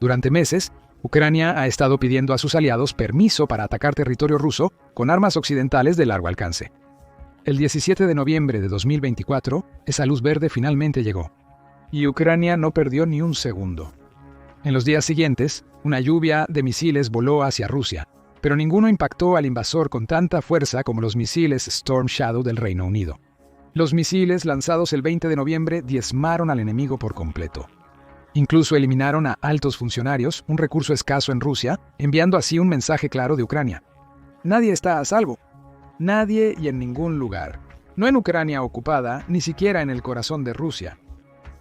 Durante meses, Ucrania ha estado pidiendo a sus aliados permiso para atacar territorio ruso con armas occidentales de largo alcance. El 17 de noviembre de 2024, esa luz verde finalmente llegó, y Ucrania no perdió ni un segundo. En los días siguientes, una lluvia de misiles voló hacia Rusia, pero ninguno impactó al invasor con tanta fuerza como los misiles Storm Shadow del Reino Unido. Los misiles lanzados el 20 de noviembre diezmaron al enemigo por completo. Incluso eliminaron a altos funcionarios, un recurso escaso en Rusia, enviando así un mensaje claro de Ucrania. Nadie está a salvo. Nadie y en ningún lugar. No en Ucrania ocupada, ni siquiera en el corazón de Rusia.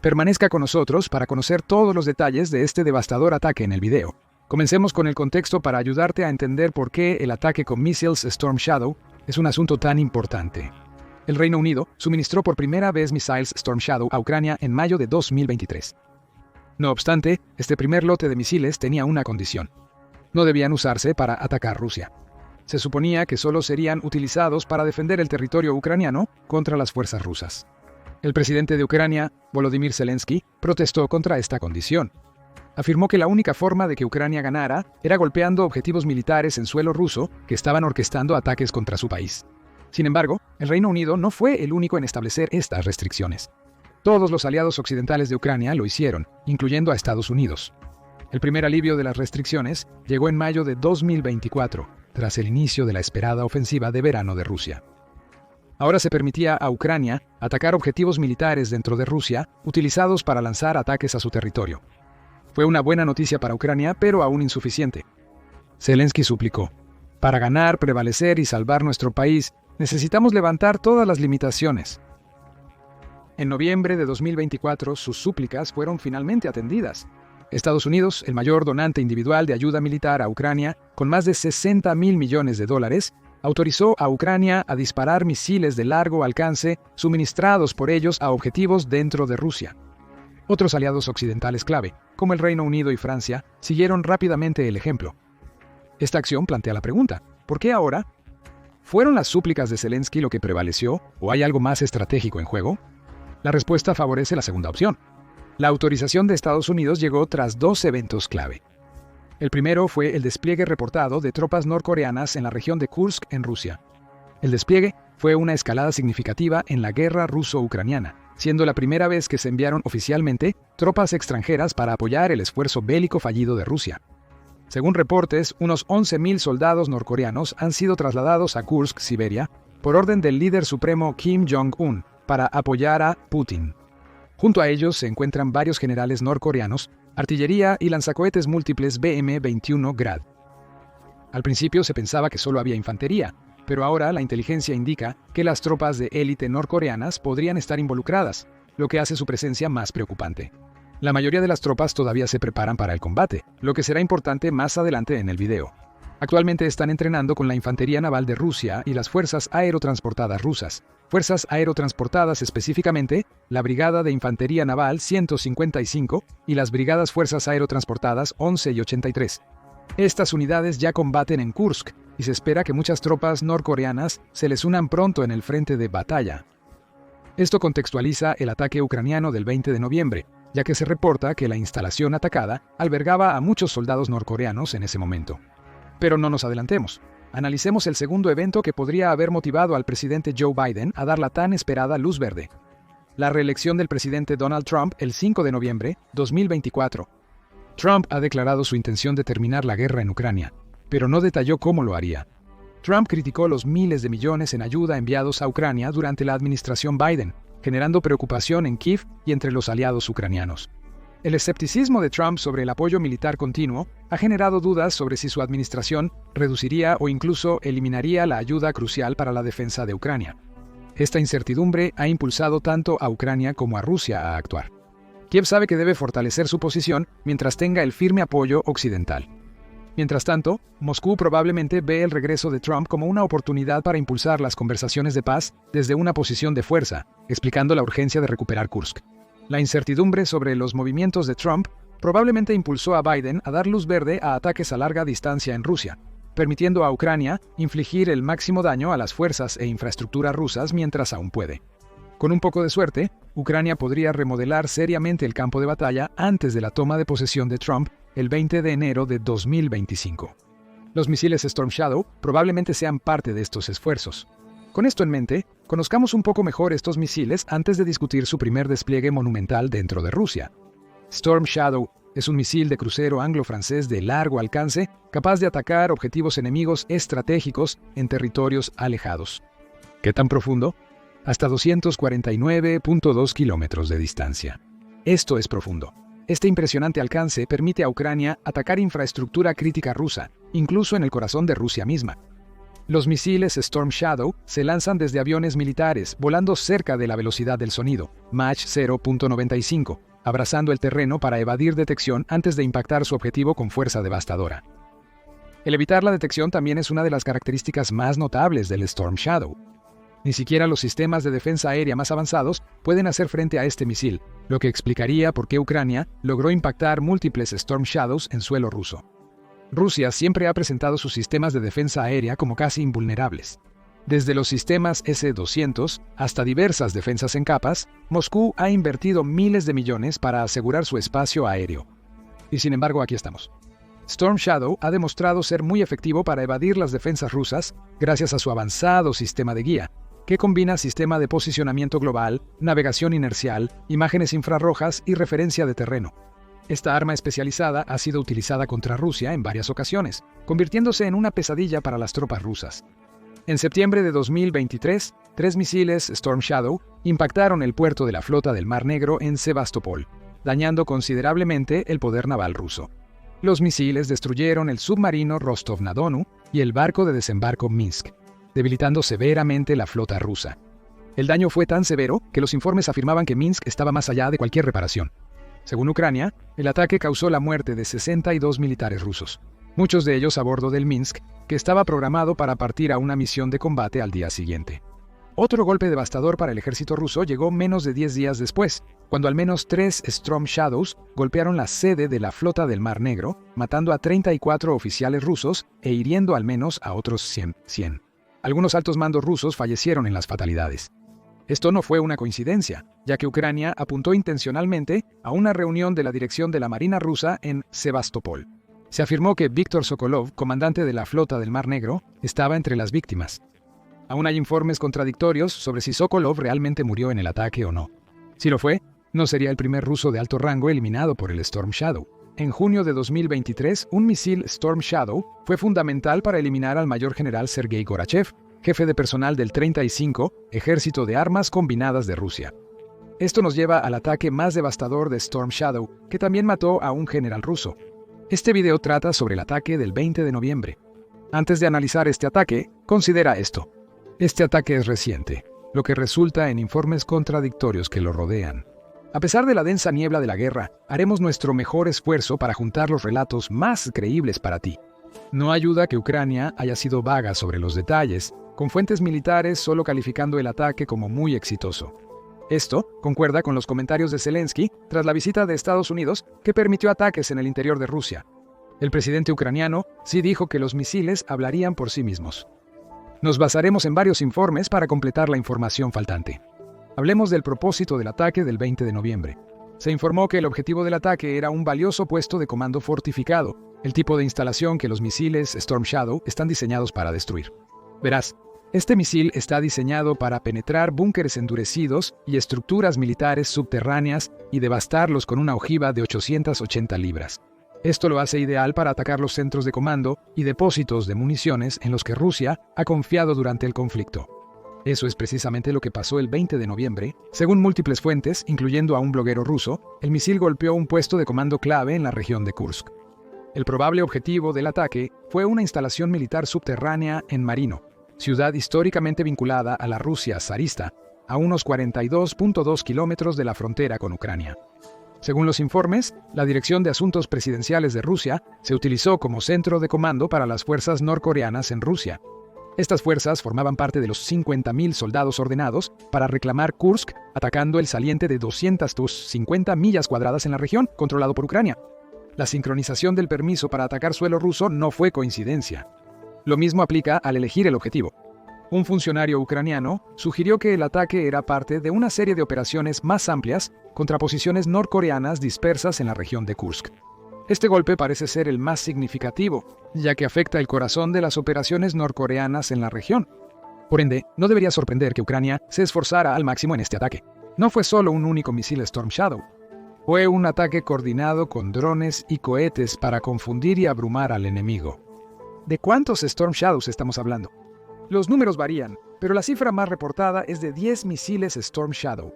Permanezca con nosotros para conocer todos los detalles de este devastador ataque en el video. Comencemos con el contexto para ayudarte a entender por qué el ataque con misiles Storm Shadow es un asunto tan importante. El Reino Unido suministró por primera vez misiles Storm Shadow a Ucrania en mayo de 2023. No obstante, este primer lote de misiles tenía una condición. No debían usarse para atacar Rusia. Se suponía que solo serían utilizados para defender el territorio ucraniano contra las fuerzas rusas. El presidente de Ucrania, Volodymyr Zelensky, protestó contra esta condición. Afirmó que la única forma de que Ucrania ganara era golpeando objetivos militares en suelo ruso que estaban orquestando ataques contra su país. Sin embargo, el Reino Unido no fue el único en establecer estas restricciones. Todos los aliados occidentales de Ucrania lo hicieron, incluyendo a Estados Unidos. El primer alivio de las restricciones llegó en mayo de 2024, tras el inicio de la esperada ofensiva de verano de Rusia. Ahora se permitía a Ucrania atacar objetivos militares dentro de Rusia utilizados para lanzar ataques a su territorio. Fue una buena noticia para Ucrania, pero aún insuficiente. Zelensky suplicó: para ganar, prevalecer y salvar nuestro país, necesitamos levantar todas las limitaciones. En noviembre de 2024, sus súplicas fueron finalmente atendidas. Estados Unidos, el mayor donante individual de ayuda militar a Ucrania, con más de $60.000 millones, autorizó a Ucrania a disparar misiles de largo alcance suministrados por ellos a objetivos dentro de Rusia. Otros aliados occidentales clave, como el Reino Unido y Francia, siguieron rápidamente el ejemplo. Esta acción plantea la pregunta: ¿por qué ahora? ¿Fueron las súplicas de Zelensky lo que prevaleció, o hay algo más estratégico en juego? La respuesta favorece la segunda opción. La autorización de Estados Unidos llegó tras dos eventos clave. El primero fue el despliegue reportado de tropas norcoreanas en la región de Kursk, en Rusia. El despliegue fue una escalada significativa en la guerra ruso-ucraniana, siendo la primera vez que se enviaron oficialmente tropas extranjeras para apoyar el esfuerzo bélico fallido de Rusia. Según reportes, unos 11.000 soldados norcoreanos han sido trasladados a Kursk, Siberia, por orden del líder supremo Kim Jong-un, para apoyar a Putin. Junto a ellos se encuentran varios generales norcoreanos, artillería y lanzacohetes múltiples BM-21 Grad. Al principio se pensaba que solo había infantería, pero ahora la inteligencia indica que las tropas de élite norcoreanas podrían estar involucradas, lo que hace su presencia más preocupante. La mayoría de las tropas todavía se preparan para el combate, lo que será importante más adelante en el video. Actualmente están entrenando con la Infantería Naval de Rusia y las Fuerzas Aerotransportadas rusas. Fuerzas Aerotransportadas específicamente, la Brigada de Infantería Naval 155 y las Brigadas Fuerzas Aerotransportadas 11 y 83. Estas unidades ya combaten en Kursk y se espera que muchas tropas norcoreanas se les unan pronto en el frente de batalla. Esto contextualiza el ataque ucraniano del 20 de noviembre, ya que se reporta que la instalación atacada albergaba a muchos soldados norcoreanos en ese momento. Pero no nos adelantemos. Analicemos el segundo evento que podría haber motivado al presidente Joe Biden a dar la tan esperada luz verde. La reelección del presidente Donald Trump el 5 de noviembre de 2024. Trump ha declarado su intención de terminar la guerra en Ucrania, pero no detalló cómo lo haría. Trump criticó los miles de millones en ayuda enviados a Ucrania durante la administración Biden, generando preocupación en Kiev y entre los aliados ucranianos. El escepticismo de Trump sobre el apoyo militar continuo ha generado dudas sobre si su administración reduciría o incluso eliminaría la ayuda crucial para la defensa de Ucrania. Esta incertidumbre ha impulsado tanto a Ucrania como a Rusia a actuar. Kiev sabe que debe fortalecer su posición mientras tenga el firme apoyo occidental. Mientras tanto, Moscú probablemente ve el regreso de Trump como una oportunidad para impulsar las conversaciones de paz desde una posición de fuerza, explicando la urgencia de recuperar Kursk. La incertidumbre sobre los movimientos de Trump probablemente impulsó a Biden a dar luz verde a ataques a larga distancia en Rusia, permitiendo a Ucrania infligir el máximo daño a las fuerzas e infraestructura rusas mientras aún puede. Con un poco de suerte, Ucrania podría remodelar seriamente el campo de batalla antes de la toma de posesión de Trump el 20 de enero de 2025. Los misiles Storm Shadow probablemente sean parte de estos esfuerzos. Con esto en mente, conozcamos un poco mejor estos misiles antes de discutir su primer despliegue monumental dentro de Rusia. Storm Shadow es un misil de crucero anglo-francés de largo alcance capaz de atacar objetivos enemigos estratégicos en territorios alejados. ¿Qué tan profundo? Hasta 249.2 kilómetros de distancia. Esto es profundo. Este impresionante alcance permite a Ucrania atacar infraestructura crítica rusa, incluso en el corazón de Rusia misma. Los misiles Storm Shadow se lanzan desde aviones militares, volando cerca de la velocidad del sonido, Mach 0.95, abrazando el terreno para evadir detección antes de impactar su objetivo con fuerza devastadora. El evitar la detección también es una de las características más notables del Storm Shadow. Ni siquiera los sistemas de defensa aérea más avanzados pueden hacer frente a este misil, lo que explicaría por qué Ucrania logró impactar múltiples Storm Shadows en suelo ruso. Rusia siempre ha presentado sus sistemas de defensa aérea como casi invulnerables. Desde los sistemas S-200 hasta diversas defensas en capas, Moscú ha invertido miles de millones para asegurar su espacio aéreo. Y sin embargo, aquí estamos. Storm Shadow ha demostrado ser muy efectivo para evadir las defensas rusas gracias a su avanzado sistema de guía, que combina sistema de posicionamiento global, navegación inercial, imágenes infrarrojas y referencia de terreno. Esta arma especializada ha sido utilizada contra Rusia en varias ocasiones, convirtiéndose en una pesadilla para las tropas rusas. En septiembre de 2023, 3 misiles Storm Shadow impactaron el puerto de la flota del Mar Negro en Sebastopol, dañando considerablemente el poder naval ruso. Los misiles destruyeron el submarino Rostov-na-Donu y el barco de desembarco Minsk, debilitando severamente la flota rusa. El daño fue tan severo que los informes afirmaban que Minsk estaba más allá de cualquier reparación. Según Ucrania, el ataque causó la muerte de 62 militares rusos, muchos de ellos a bordo del Minsk, que estaba programado para partir a una misión de combate al día siguiente. Otro golpe devastador para el ejército ruso llegó menos de 10 días después, cuando al menos 3 Storm Shadows golpearon la sede de la flota del Mar Negro, matando a 34 oficiales rusos e hiriendo al menos a otros 100. Algunos altos mandos rusos fallecieron en las fatalidades. Esto no fue una coincidencia, ya que Ucrania apuntó intencionalmente a una reunión de la dirección de la Marina rusa en Sebastopol. Se afirmó que Víktor Sokolov, comandante de la flota del Mar Negro, estaba entre las víctimas. Aún hay informes contradictorios sobre si Sokolov realmente murió en el ataque o no. Si lo fue, no sería el primer ruso de alto rango eliminado por el Storm Shadow. En junio de 2023, un misil Storm Shadow fue fundamental para eliminar al mayor general Sergei Gorachev, jefe de personal del 35 Ejército de Armas Combinadas de Rusia. Esto nos lleva al ataque más devastador de Storm Shadow, que también mató a un general ruso. Este video trata sobre el ataque del 20 de noviembre. Antes de analizar este ataque, considera esto. Este ataque es reciente, lo que resulta en informes contradictorios que lo rodean. A pesar de la densa niebla de la guerra, haremos nuestro mejor esfuerzo para juntar los relatos más creíbles para ti. No ayuda que Ucrania haya sido vaga sobre los detalles, con fuentes militares solo calificando el ataque como muy exitoso. Esto concuerda con los comentarios de Zelensky tras la visita de Estados Unidos que permitió ataques en el interior de Rusia. El presidente ucraniano sí dijo que los misiles hablarían por sí mismos. Nos basaremos en varios informes para completar la información faltante. Hablemos del propósito del ataque del 20 de noviembre. Se informó que el objetivo del ataque era un valioso puesto de comando fortificado, el tipo de instalación que los misiles Storm Shadow están diseñados para destruir. Verás, este misil está diseñado para penetrar búnkeres endurecidos y estructuras militares subterráneas y devastarlos con una ojiva de 880 libras. Esto lo hace ideal para atacar los centros de comando y depósitos de municiones en los que Rusia ha confiado durante el conflicto. Eso es precisamente lo que pasó el 20 de noviembre. Según múltiples fuentes, incluyendo a un bloguero ruso, el misil golpeó un puesto de comando clave en la región de Kursk. El probable objetivo del ataque fue una instalación militar subterránea en Marino, ciudad históricamente vinculada a la Rusia zarista, a unos 42.2 kilómetros de la frontera con Ucrania. Según los informes, la Dirección de Asuntos Presidenciales de Rusia se utilizó como centro de comando para las fuerzas norcoreanas en Rusia. Estas fuerzas formaban parte de los 50.000 soldados ordenados para reclamar Kursk, atacando el saliente de 250 millas cuadradas en la región, controlado por Ucrania. La sincronización del permiso para atacar suelo ruso no fue coincidencia. Lo mismo aplica al elegir el objetivo. Un funcionario ucraniano sugirió que el ataque era parte de una serie de operaciones más amplias contra posiciones norcoreanas dispersas en la región de Kursk. Este golpe parece ser el más significativo, ya que afecta el corazón de las operaciones norcoreanas en la región. Por ende, no debería sorprender que Ucrania se esforzara al máximo en este ataque. No fue solo un único misil Storm Shadow. Fue un ataque coordinado con drones y cohetes para confundir y abrumar al enemigo. ¿De cuántos Storm Shadows estamos hablando? Los números varían, pero la cifra más reportada es de 10 misiles Storm Shadow.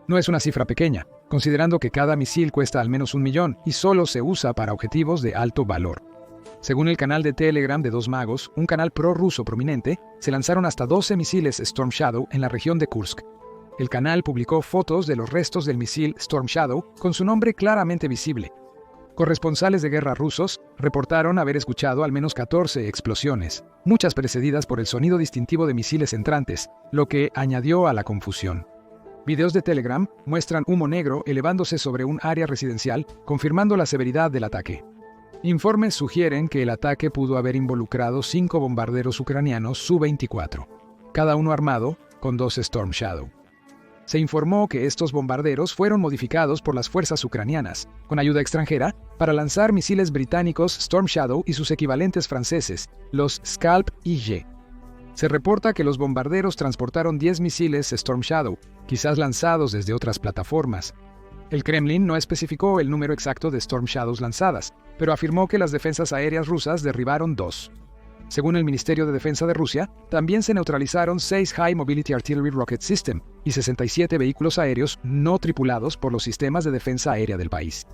No es una cifra pequeña, considerando que cada misil cuesta al menos 1 millón y solo se usa para objetivos de alto valor. Según el canal de Telegram de Dos Magos, un canal prorruso prominente, se lanzaron hasta 12 misiles Storm Shadow en la región de Kursk. El canal publicó fotos de los restos del misil Storm Shadow con su nombre claramente visible. Corresponsales de guerra rusos reportaron haber escuchado al menos 14 explosiones, muchas precedidas por el sonido distintivo de misiles entrantes, lo que añadió a la confusión. Videos de Telegram muestran humo negro elevándose sobre un área residencial, confirmando la severidad del ataque. Informes sugieren que el ataque pudo haber involucrado 5 bombarderos ucranianos Su-24, cada uno armado con 2 Storm Shadow. Se informó que estos bombarderos fueron modificados por las fuerzas ucranianas, con ayuda extranjera, para lanzar misiles británicos Storm Shadow y sus equivalentes franceses, los Scalp IG. Se reporta que los bombarderos transportaron 10 misiles Storm Shadow, quizás lanzados desde otras plataformas. El Kremlin no especificó el número exacto de Storm Shadows lanzadas, pero afirmó que las defensas aéreas rusas derribaron 2. Según el Ministerio de Defensa de Rusia, también se neutralizaron 6 High Mobility Artillery Rocket System y 67 vehículos aéreos no tripulados por los sistemas de defensa aérea del país.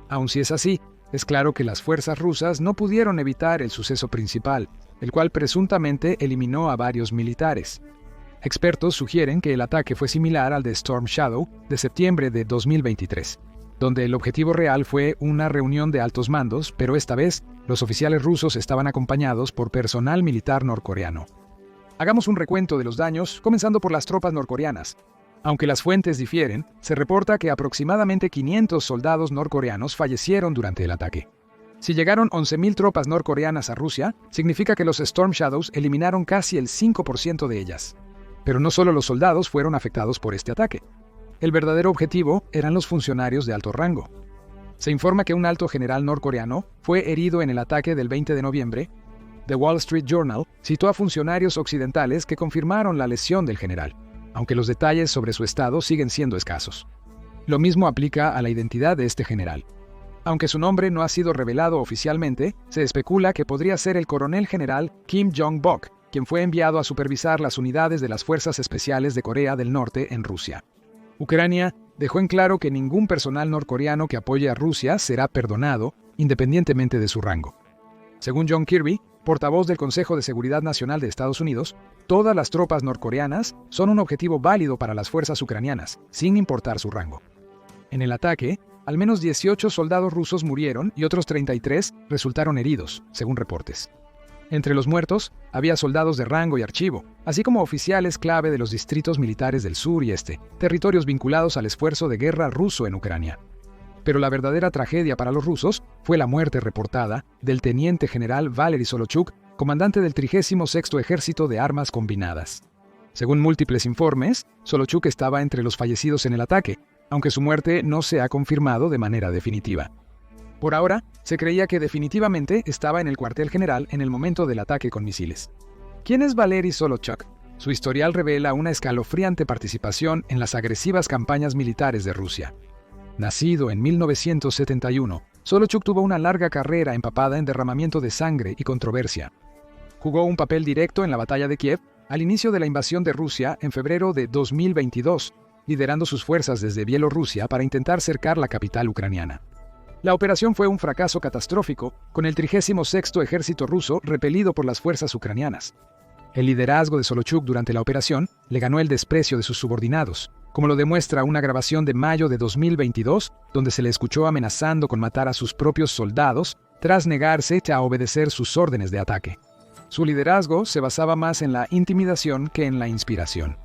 Aun si es así, es claro que las fuerzas rusas no pudieron evitar el suceso principal, el cual presuntamente eliminó a varios militares. Expertos sugieren que el ataque fue similar al de Storm Shadow de septiembre de 2023, donde el objetivo real fue una reunión de altos mandos, pero esta vez los oficiales rusos estaban acompañados por personal militar norcoreano. Hagamos un recuento de los daños, comenzando por las tropas norcoreanas. Aunque las fuentes difieren, se reporta que aproximadamente 500 soldados norcoreanos fallecieron durante el ataque. Si llegaron 11.000 tropas norcoreanas a Rusia, significa que los Storm Shadows eliminaron casi el 5% de ellas. Pero no solo los soldados fueron afectados por este ataque. El verdadero objetivo eran los funcionarios de alto rango. Se informa que un alto general norcoreano fue herido en el ataque del 20 de noviembre. The Wall Street Journal citó a funcionarios occidentales que confirmaron la lesión del general, aunque los detalles sobre su estado siguen siendo escasos. Lo mismo aplica a la identidad de este general. Aunque su nombre no ha sido revelado oficialmente, se especula que podría ser el coronel general Kim Jong-bok, quien fue enviado a supervisar las unidades de las Fuerzas Especiales de Corea del Norte en Rusia. Ucrania dejó en claro que ningún personal norcoreano que apoye a Rusia será perdonado, independientemente de su rango. Según John Kirby, portavoz del Consejo de Seguridad Nacional de Estados Unidos, todas las tropas norcoreanas son un objetivo válido para las fuerzas ucranianas, sin importar su rango. En el ataque, al menos 18 soldados rusos murieron y otros 33 resultaron heridos, según reportes. Entre los muertos, había soldados de rango y archivo, así como oficiales clave de los distritos militares del sur y este, territorios vinculados al esfuerzo de guerra ruso en Ucrania. Pero la verdadera tragedia para los rusos fue la muerte reportada del teniente general Valery Solochuk, comandante del 36º Ejército de Armas Combinadas. Según múltiples informes, Solochuk estaba entre los fallecidos en el ataque, aunque su muerte no se ha confirmado de manera definitiva. Por ahora, se creía que definitivamente estaba en el cuartel general en el momento del ataque con misiles. ¿Quién es Valery Solochuk? Su historial revela una escalofriante participación en las agresivas campañas militares de Rusia. Nacido en 1971, Solochuk tuvo una larga carrera empapada en derramamiento de sangre y controversia. Jugó un papel directo en la batalla de Kiev al inicio de la invasión de Rusia en febrero de 2022, liderando sus fuerzas desde Bielorrusia para intentar cercar la capital ucraniana. La operación fue un fracaso catastrófico, con el 36º Ejército ruso repelido por las fuerzas ucranianas. El liderazgo de Solochuk durante la operación le ganó el desprecio de sus subordinados, como lo demuestra una grabación de mayo de 2022, donde se le escuchó amenazando con matar a sus propios soldados tras negarse a obedecer sus órdenes de ataque. Su liderazgo se basaba más en la intimidación que en la inspiración.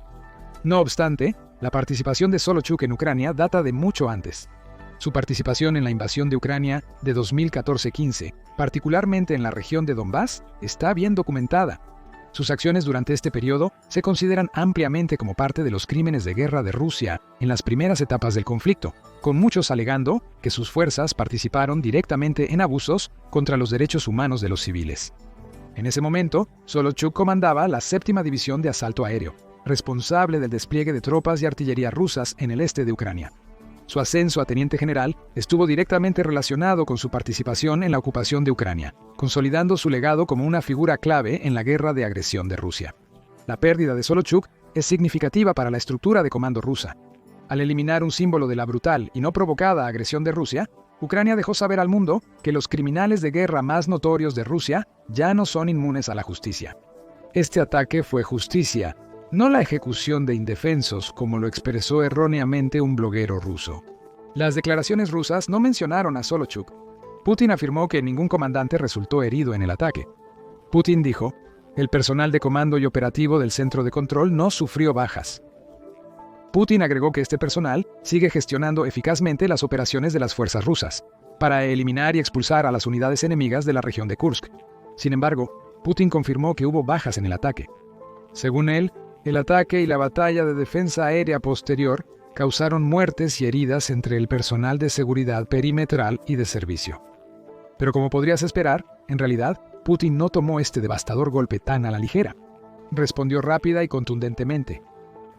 No obstante, la participación de Solochuk en Ucrania data de mucho antes. Su participación en la invasión de Ucrania de 2014-15, particularmente en la región de Donbass, está bien documentada. Sus acciones durante este periodo se consideran ampliamente como parte de los crímenes de guerra de Rusia en las primeras etapas del conflicto, con muchos alegando que sus fuerzas participaron directamente en abusos contra los derechos humanos de los civiles. En ese momento, Solochuk comandaba la 7ª División de Asalto Aéreo, responsable del despliegue de tropas y artillería rusas en el este de Ucrania. Su ascenso a teniente general estuvo directamente relacionado con su participación en la ocupación de Ucrania, consolidando su legado como una figura clave en la guerra de agresión de Rusia. La pérdida de Solochuk es significativa para la estructura de comando rusa. Al eliminar un símbolo de la brutal y no provocada agresión de Rusia, Ucrania dejó saber al mundo que los criminales de guerra más notorios de Rusia ya no son inmunes a la justicia. Este ataque fue justicia, no la ejecución de indefensos, como lo expresó erróneamente un bloguero ruso. Las declaraciones rusas no mencionaron a Solochuk. Putin afirmó que ningún comandante resultó herido en el ataque. Putin dijo, el personal de comando y operativo del centro de control no sufrió bajas. Putin agregó que este personal sigue gestionando eficazmente las operaciones de las fuerzas rusas, para eliminar y expulsar a las unidades enemigas de la región de Kursk. Sin embargo, Putin confirmó que hubo bajas en el ataque. Según él, el ataque y la batalla de defensa aérea posterior causaron muertes y heridas entre el personal de seguridad perimetral y de servicio. Pero como podrías esperar, en realidad, Putin no tomó este devastador golpe tan a la ligera. Respondió rápida y contundentemente.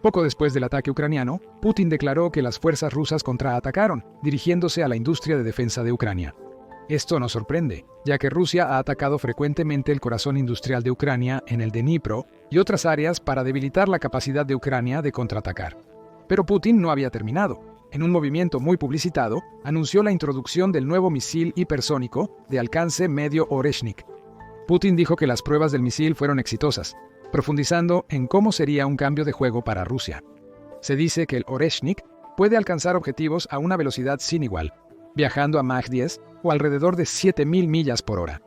Poco después del ataque ucraniano, Putin declaró que las fuerzas rusas contraatacaron, dirigiéndose a la industria de defensa de Ucrania. Esto nos sorprende, ya que Rusia ha atacado frecuentemente el corazón industrial de Ucrania en el Dnipro y otras áreas para debilitar la capacidad de Ucrania de contraatacar. Pero Putin no había terminado. En un movimiento muy publicitado, anunció la introducción del nuevo misil hipersónico de alcance medio Oreshnik. Putin dijo que las pruebas del misil fueron exitosas, profundizando en cómo sería un cambio de juego para Rusia. Se dice que el Oreshnik puede alcanzar objetivos a una velocidad sin igual, viajando a Mach 10 o alrededor de 7.000 millas por hora.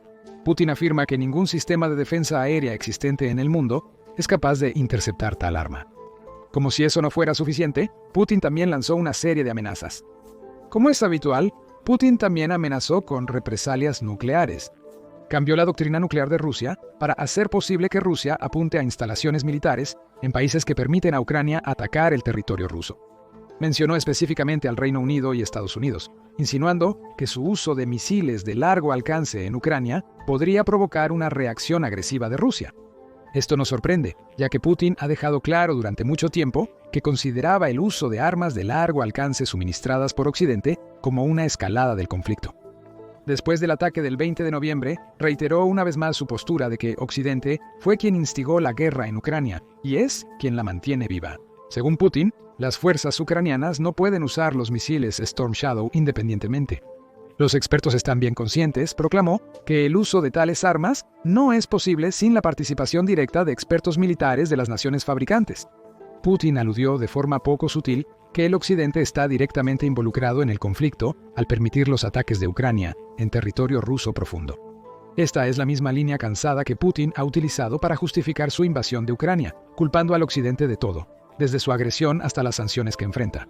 Putin afirma que ningún sistema de defensa aérea existente en el mundo es capaz de interceptar tal arma. Como si eso no fuera suficiente, Putin también lanzó una serie de amenazas. Como es habitual, Putin también amenazó con represalias nucleares. Cambió la doctrina nuclear de Rusia para hacer posible que Rusia apunte a instalaciones militares en países que permiten a Ucrania atacar el territorio ruso. Mencionó específicamente al Reino Unido y Estados Unidos, insinuando que su uso de misiles de largo alcance en Ucrania podría provocar una reacción agresiva de Rusia. Esto nos sorprende, ya que Putin ha dejado claro durante mucho tiempo que consideraba el uso de armas de largo alcance suministradas por Occidente como una escalada del conflicto. Después del ataque del 20 de noviembre, reiteró una vez más su postura de que Occidente fue quien instigó la guerra en Ucrania y es quien la mantiene viva. Según Putin, las fuerzas ucranianas no pueden usar los misiles Storm Shadow independientemente. Los expertos están bien conscientes, proclamó, que el uso de tales armas no es posible sin la participación directa de expertos militares de las naciones fabricantes. Putin aludió de forma poco sutil que el Occidente está directamente involucrado en el conflicto al permitir los ataques de Ucrania en territorio ruso profundo. Esta es la misma línea cansada que Putin ha utilizado para justificar su invasión de Ucrania, culpando al Occidente de todo, desde su agresión hasta las sanciones que enfrenta.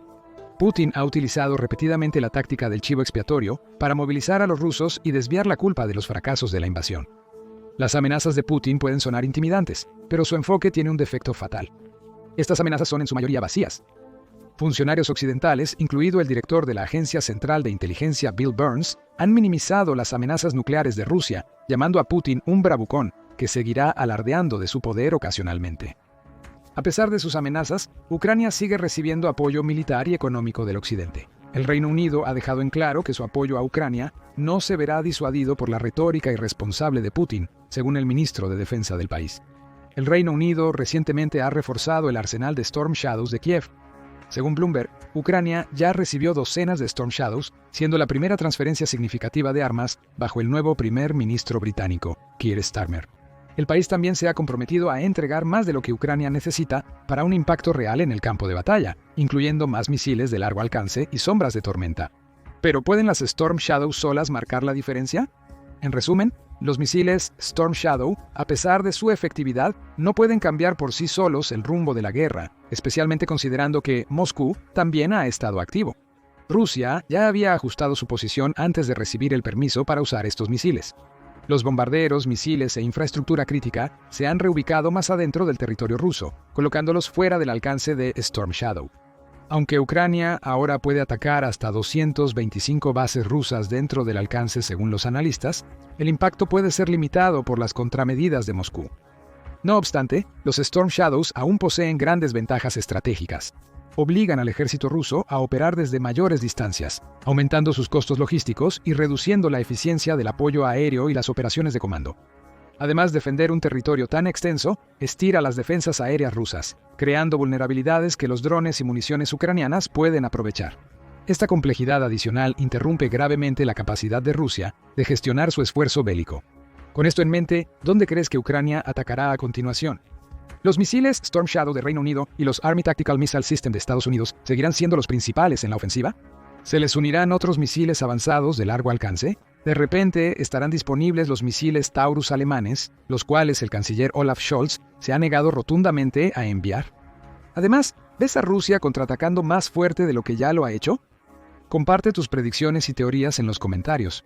Putin ha utilizado repetidamente la táctica del chivo expiatorio para movilizar a los rusos y desviar la culpa de los fracasos de la invasión. Las amenazas de Putin pueden sonar intimidantes, pero su enfoque tiene un defecto fatal. Estas amenazas son en su mayoría vacías. Funcionarios occidentales, incluido el director de la Agencia Central de Inteligencia Bill Burns, han minimizado las amenazas nucleares de Rusia, llamando a Putin un bravucón que seguirá alardeando de su poder ocasionalmente. A pesar de sus amenazas, Ucrania sigue recibiendo apoyo militar y económico del Occidente. El Reino Unido ha dejado en claro que su apoyo a Ucrania no se verá disuadido por la retórica irresponsable de Putin, según el ministro de Defensa del país. El Reino Unido recientemente ha reforzado el arsenal de Storm Shadows de Kiev. Según Bloomberg, Ucrania ya recibió docenas de Storm Shadows, siendo la primera transferencia significativa de armas bajo el nuevo primer ministro británico, Keir Starmer. El país también se ha comprometido a entregar más de lo que Ucrania necesita para un impacto real en el campo de batalla, incluyendo más misiles de largo alcance y sombras de tormenta. ¿Pero pueden las Storm Shadow solas marcar la diferencia? En resumen, los misiles Storm Shadow, a pesar de su efectividad, no pueden cambiar por sí solos el rumbo de la guerra, especialmente considerando que Moscú también ha estado activo. Rusia ya había ajustado su posición antes de recibir el permiso para usar estos misiles. Los bombarderos, misiles e infraestructura crítica se han reubicado más adentro del territorio ruso, colocándolos fuera del alcance de Storm Shadow. Aunque Ucrania ahora puede atacar hasta 225 bases rusas dentro del alcance según los analistas, el impacto puede ser limitado por las contramedidas de Moscú. No obstante, los Storm Shadows aún poseen grandes ventajas estratégicas. Obligan al ejército ruso a operar desde mayores distancias, aumentando sus costos logísticos y reduciendo la eficiencia del apoyo aéreo y las operaciones de comando. Además, defender un territorio tan extenso estira las defensas aéreas rusas, creando vulnerabilidades que los drones y municiones ucranianas pueden aprovechar. Esta complejidad adicional interrumpe gravemente la capacidad de Rusia de gestionar su esfuerzo bélico. Con esto en mente, ¿dónde crees que Ucrania atacará a continuación? Los misiles Storm Shadow de Reino Unido y los Army Tactical Missile System de Estados Unidos seguirán siendo los principales en la ofensiva. ¿Se les unirán otros misiles avanzados de largo alcance? De repente estarán disponibles los misiles Taurus alemanes, los cuales el canciller Olaf Scholz se ha negado rotundamente a enviar. Además, ¿ves a Rusia contraatacando más fuerte de lo que ya lo ha hecho? Comparte tus predicciones y teorías en los comentarios.